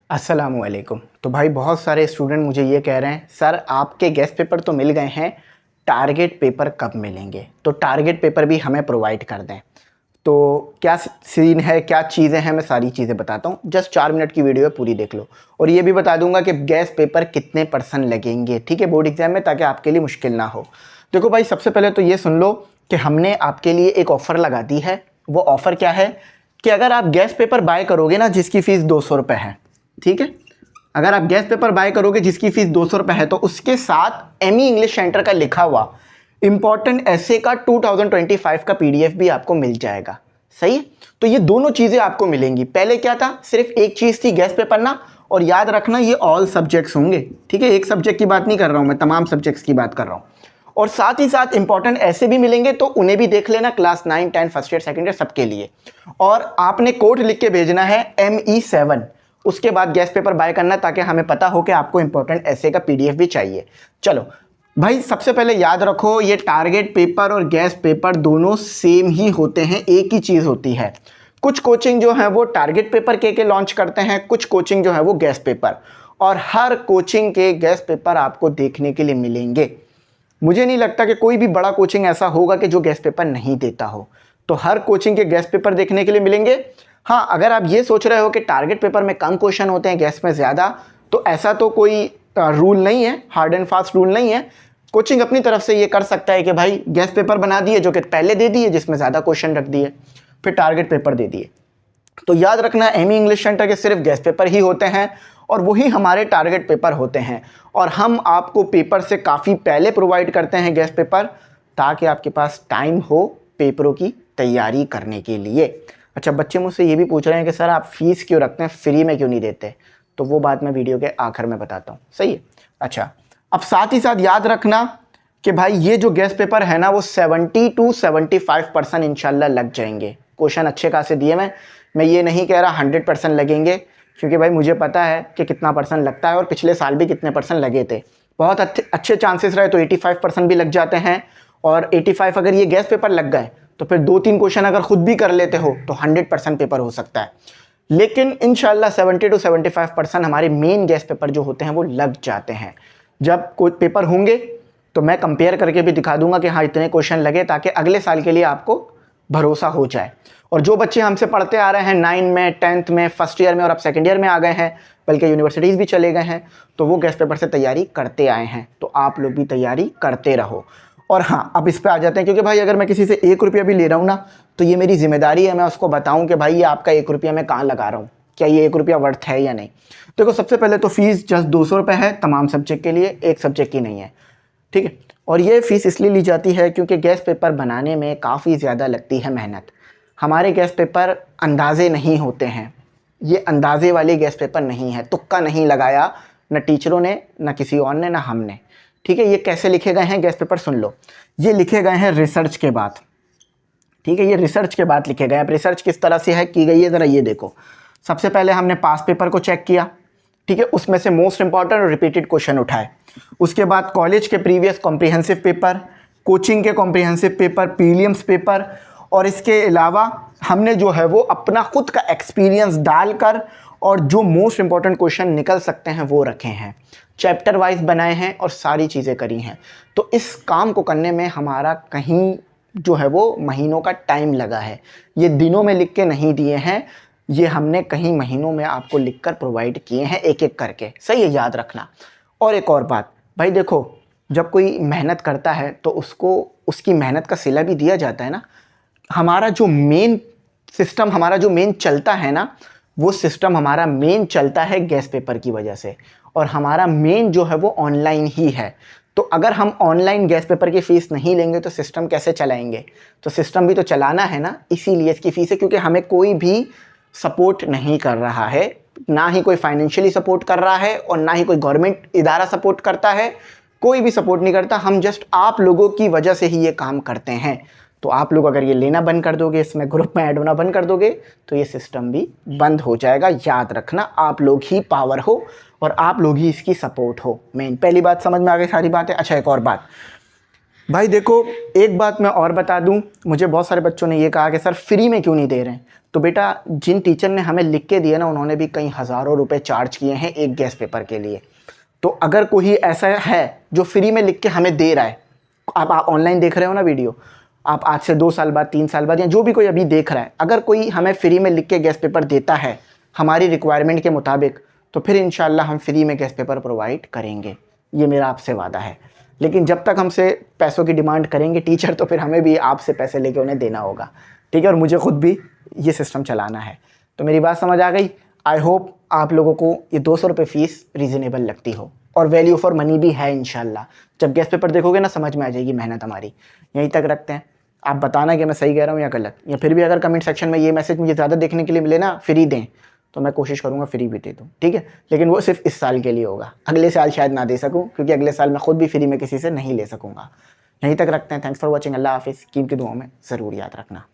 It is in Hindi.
अस्सलामुअलैकुम। तो भाई बहुत सारे स्टूडेंट मुझे ये कह रहे हैं सर आपके गेस्ट पेपर तो मिल गए हैं, टारगेट पेपर कब मिलेंगे? तो टारगेट पेपर भी हमें प्रोवाइड कर दें। तो क्या सीन है, क्या चीज़ें हैं, मैं सारी चीज़ें बताता हूँ। जस्ट 4 मिनट की वीडियो है, पूरी देख लो। और ये भी बता दूंगा कि गेस्ट पेपर कितने % लगेंगे, ठीक है, बोर्ड एग्जाम में, ताकि आपके लिए मुश्किल ना हो। देखो भाई, सबसे पहले तो ये सुन लो कि हमने आपके लिए एक ऑफ़र लगा दी है। वो ऑफ़र क्या है कि अगर आप गेस्ट पेपर बाय करोगे ना, जिसकी फ़ीस 200 रुपये है, ठीक है, अगर आप गेस्ट पेपर बाय करोगे जिसकी फीस 200 रुपये है, तो उसके साथ एमई इंग्लिश सेंटर का लिखा हुआ इंपॉर्टेंट ऐसे का 2025 का पीडीएफ भी आपको मिल जाएगा। सही है? तो ये दोनों चीज़ें आपको मिलेंगी। पहले क्या था, सिर्फ एक चीज़ थी गेस्ट पेपर ना, और याद रखना ये ऑल सब्जेक्ट्स होंगे, ठीक है, एक सब्जेक्ट की बात नहीं कर रहा हूँ मैं, तमाम सब्जेक्ट्स की बात कर रहा हूँ। और साथ ही साथ इंपॉर्टेंट ऐसे भी मिलेंगे, तो उन्हें भी देख लेना, class 9, 10, first year, second year, सबके लिए। और आपने कोड लिख के भेजना है ME7, उसके बाद गेस्ट पेपर बाय करना, ताकि हमें पता हो कि आपको इंपॉर्टेंट ऐसे का पीडीएफ भी चाहिए। चलो भाई, सबसे पहले याद रखो, ये टारगेट पेपर और गेस्ट पेपर दोनों सेम ही होते हैं, एक ही चीज़ होती है। कुछ कोचिंग जो है वो टारगेट पेपर के लॉन्च करते हैं, कुछ कोचिंग जो है वो गेस्ट पेपर, और हर कोचिंग के गेस्ट पेपर आपको देखने के लिए मिलेंगे। मुझे नहीं लगता कि कोई भी बड़ा कोचिंग ऐसा होगा कि जो गेस्ट पेपर नहीं देता हो। तो हर कोचिंग के गेस्ट पेपर देखने के लिए मिलेंगे। हाँ, अगर आप ये सोच रहे हो कि टारगेट पेपर में कम क्वेश्चन होते हैं, गेस्ट में ज़्यादा, तो ऐसा तो कोई रूल नहीं है, हार्ड एंड फास्ट रूल नहीं है। कोचिंग अपनी तरफ से ये कर सकता है कि भाई गेस्ट पेपर बना दिए जो कि पहले दे दिए, जिसमें ज़्यादा क्वेश्चन रख दिए, फिर टारगेट पेपर दे दिए। तो याद रखना, एमई इंग्लिश सेंटर के सिर्फ गेस्ट पेपर ही होते हैं, और वही हमारे टारगेट पेपर होते हैं। और हम आपको पेपर से काफ़ी पहले प्रोवाइड करते हैं गेस्ट पेपर, ताकि आपके पास टाइम हो पेपरों की तैयारी करने के लिए। अच्छा, बच्चे मुझसे ये भी पूछ रहे हैं कि सर आप फीस क्यों रखते हैं, फ्री में क्यों नहीं देते? तो वो बात मैं वीडियो के आखिर में बताता हूँ। सही है? अच्छा, अब साथ ही साथ याद रखना कि भाई ये जो गेस्ट पेपर है ना, वो 70 to 75% इंशाल्लाह लग जाएंगे। क्वेश्चन अच्छे खासे दिए मैं ये नहीं कह रहा 100% लगेंगे, क्योंकि भाई मुझे पता है कि कितना % लगता है, और पिछले साल भी कितने % लगे थे। बहुत अच्छे चांसेस रहे तो 85% भी लग जाते हैं, और 85 अगर ये गेस्ट पेपर लग गए तो फिर 2-3 क्वेश्चन अगर खुद भी कर लेते हो तो 100% पेपर हो सकता है। लेकिन इंशाल्लाह 70 to 75% हमारे मेन गेस्ट पेपर जो होते हैं वो लग जाते हैं। जब कोई पेपर होंगे तो मैं कंपेयर करके भी दिखा दूंगा कि हाँ इतने क्वेश्चन लगे, ताकि अगले साल के लिए आपको भरोसा हो जाए। और जो बच्चे हमसे पढ़ते आ रहे हैं 9 में, 10th में, फर्स्ट ईयर में, और अब सेकंड ईयर में आ गए हैं, बल्कि यूनिवर्सिटीज़ भी चले गए हैं, तो वो गेस्ट पेपर से तैयारी करते आए हैं। तो आप लोग भी तैयारी करते रहो। और हाँ, अब इस पे आ जाते हैं, क्योंकि भाई अगर मैं किसी से 1 रुपया भी ले रहा हूँ ना, तो ये मेरी जिम्मेदारी है, मैं उसको बताऊँ कि भाई ये आपका 1 रुपया मैं कहाँ लगा रहा हूँ, क्या ये 1 रुपया वर्थ है या नहीं। देखो, सबसे पहले तो फीस जस्ट 200 रुपये है तमाम सब्जेक्ट के लिए, एक सब्जेक्ट की नहीं है, ठीक है। और ये फ़ीस इसलिए ली जाती है क्योंकि गेस्ट पेपर बनाने में काफ़ी ज़्यादा लगती है मेहनत। हमारे गेस्ट पेपर अंदाजे नहीं होते हैं, ये अंदाजे वाले गेस्ट पेपर नहीं है, तुक्का नहीं लगाया न टीचरों ने, न किसी और ने, न हमने, ठीक है। ये कैसे लिखे गए हैं गेस्ट पेपर, सुन लो। ये लिखे गए हैं रिसर्च के बाद, ठीक है, ये रिसर्च के बाद लिखे गए हैं। अब रिसर्च किस तरह से है की गई है, ज़रा ये देखो। सबसे पहले हमने पास पेपर को चेक किया, ठीक है, उसमें से मोस्ट इंपॉर्टेंट और रिपीटेड क्वेश्चन उठाए। उसके बाद कॉलेज के प्रीवियस कॉम्प्रिहेंसिव पेपर, कोचिंग के कॉम्प्रिहेंसिव पेपर, प्रीलिम्स पेपर, और इसके अलावा हमने जो है वो अपना खुद का एक्सपीरियंस डालकर, और जो मोस्ट इंपॉर्टेंट क्वेश्चन निकल सकते हैं वो रखे हैं, चैप्टर वाइज बनाए हैं, और सारी चीज़ें करी हैं। तो इस काम को करने में हमारा कहीं जो है वो महीनों का टाइम लगा है। ये दिनों में लिख के नहीं दिए हैं, ये हमने कहीं महीनों में आपको लिखकर प्रोवाइड किए हैं, एक एक करके। सही है, याद रखना। और एक और बात भाई, देखो, जब कोई मेहनत करता है तो उसको उसकी मेहनत का सिला भी दिया जाता है ना। हमारा जो मेन सिस्टम, हमारा जो मेन चलता है ना, वो सिस्टम हमारा मेन चलता है गेस्ट पेपर की वजह से, और हमारा मेन जो है वो ऑनलाइन ही है। तो अगर हम ऑनलाइन गेस्ट पेपर की फ़ीस नहीं लेंगे तो सिस्टम कैसे चलाएंगे? तो सिस्टम भी तो चलाना है ना, इसीलिए इसकी फ़ीस है। क्योंकि हमें कोई भी सपोर्ट नहीं कर रहा है, ना ही कोई फाइनेंशियली सपोर्ट कर रहा है, और ना ही कोई गवर्नमेंट इदारा सपोर्ट करता है, कोई भी सपोर्ट नहीं करता। हम जस्ट आप लोगों की वजह से ही ये काम करते हैं। तो आप लोग अगर ये लेना बंद कर दोगे, इसमें ग्रुप में ऐड होना बंद कर दोगे, तो ये सिस्टम भी बंद हो जाएगा। याद रखना, आप लोग ही पावर हो, और आप लोग ही इसकी सपोर्ट हो। मेन पहली बात समझ में आ गई, सारी बातें। अच्छा, एक और बात भाई, देखो, एक बात मैं और बता दूं, मुझे बहुत सारे बच्चों ने ये कहा कि सर फ्री में क्यों नहीं दे रहे हैं। तो बेटा जिन टीचर ने हमें लिख के दिए ना, उन्होंने भी कई हज़ारों रुपए चार्ज किए हैं एक गेस्ट पेपर के लिए। तो अगर कोई ऐसा है जो फ्री में लिख के हमें दे रहा है, आप ऑनलाइन देख रहे हो ना वीडियो, आप आज से 2 साल बाद 3 साल बाद या जो भी कोई अभी देख रहा है, अगर कोई हमें फ्री में लिख के गेस्ट पेपर देता है हमारी रिक्वायरमेंट के मुताबिक, तो फिर इंशाल्लाह हम फ्री में गेस्ट पेपर प्रोवाइड करेंगे। ये मेरा आपसे वादा है। लेकिन जब तक हमसे पैसों की डिमांड करेंगे टीचर, तो फिर हमें भी आपसे पैसे लेके उन्हें देना होगा, ठीक है। और मुझे खुद भी ये सिस्टम चलाना है। तो मेरी बात समझ आ गई। आई होप आप लोगों को ये 200 रुपये फ़ीस रीज़नेबल लगती हो और वैल्यू फॉर मनी भी है इंशाल्लाह। जब गेस्ट पेपर देखोगे ना, समझ में आ जाएगी मेहनत हमारी। यहीं तक रखते हैं। आप बताना कि मैं सही कह रहा हूँ या गलत, या फिर भी अगर कमेंट सेक्शन में ये मैसेज मुझे ज़्यादा देखने के लिए मिले ना, फ्री दें, तो मैं कोशिश करूँगा फ्री भी दे दूँ, ठीक है। लेकिन वो सिर्फ इस साल के लिए होगा, अगले साल शायद ना दे सकूँ, क्योंकि अगले साल मैं खुद भी फ्री में किसी से नहीं ले सकूँगा। यहीं तक रखते हैं। Thanks for watching. अल्लाह हाफिज़। कीमती दुआओं में ज़रूर याद रखना।